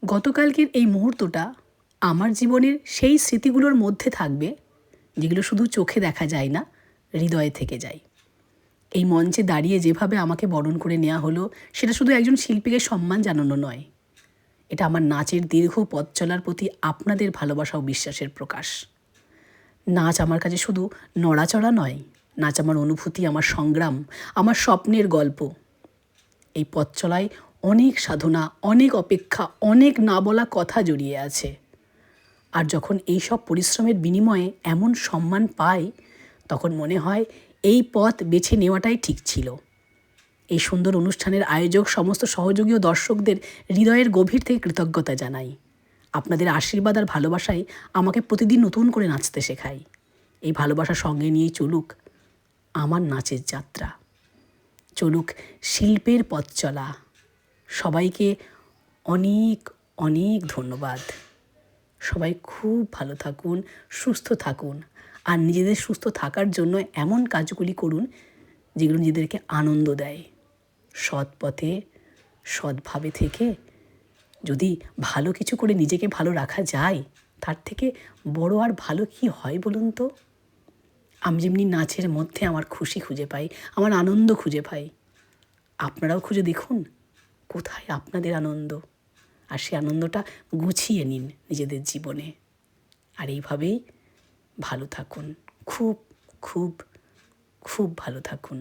গতকালকের এই মুহূর্তটা আমার জীবনের সেই স্মৃতিগুলোর মধ্যে থাকবে যেগুলো শুধু চোখে দেখা যায় না, হৃদয়ে থেকে যায়। এই মঞ্চে দাঁড়িয়ে যেভাবে আমাকে বরণ করে নেওয়া হলো, সেটা শুধু একজন শিল্পীকে সম্মান জানানো নয়, এটা আমার নাচের দীর্ঘ পথ চলার প্রতি আপনাদের ভালোবাসা ও বিশ্বাসের প্রকাশ। নাচ আমার কাছে শুধু নড়াচড়া নয়, নাচ আমার অনুভূতি, আমার সংগ্রাম, আমার স্বপ্নের গল্প। এই পথ চলায় অনেক সাধনা, অনেক অপেক্ষা, অনেক না বলা কথা জড়িয়ে আছে। আর যখন এই সব পরিশ্রমের বিনিময়ে এমন সম্মান পাই, তখন মনে হয় এই পথ বেছে নেওয়াটাই ঠিক ছিল। এই সুন্দর অনুষ্ঠানের আয়োজক, সমস্ত সহযোগী ও দর্শকদের হৃদয়ের গভীর থেকে কৃতজ্ঞতা জানাই। আপনাদের আশীর্বাদ আর ভালোবাসাই আমাকে প্রতিদিন নতুন করে নাচতে শেখায়। এই ভালোবাসা সঙ্গে নিয়েই চলুক আমার নাচের যাত্রা, চলুক শিল্পের পথ চলা। সবাইকে অনেক অনেক ধন্যবাদ। সবাই খুব ভালো থাকুন, সুস্থ থাকুন, আর নিজেদের সুস্থ থাকার জন্য এমন কাজগুলি করুন যেগুলো নিজেদেরকে আনন্দ দেয়। সৎ পথে, সৎভাবে থেকে যদি ভালো কিছু করে নিজেকে ভালো রাখা যায়, তার থেকে বড় আর ভালো কি হয় বলুন তো? আমি যেমনি নাচের মধ্যে আমার খুশি খুঁজে পাই, আমার আনন্দ খুঁজে পাই, আপনারাও খুঁজে দেখুন কোথায় আপনাদের আনন্দ, আর সেই আনন্দটা গুছিয়ে নিন নিজেদের জীবনে। আর এইভাবেই ভালো থাকুন, খুব খুব খুব ভালো থাকুন।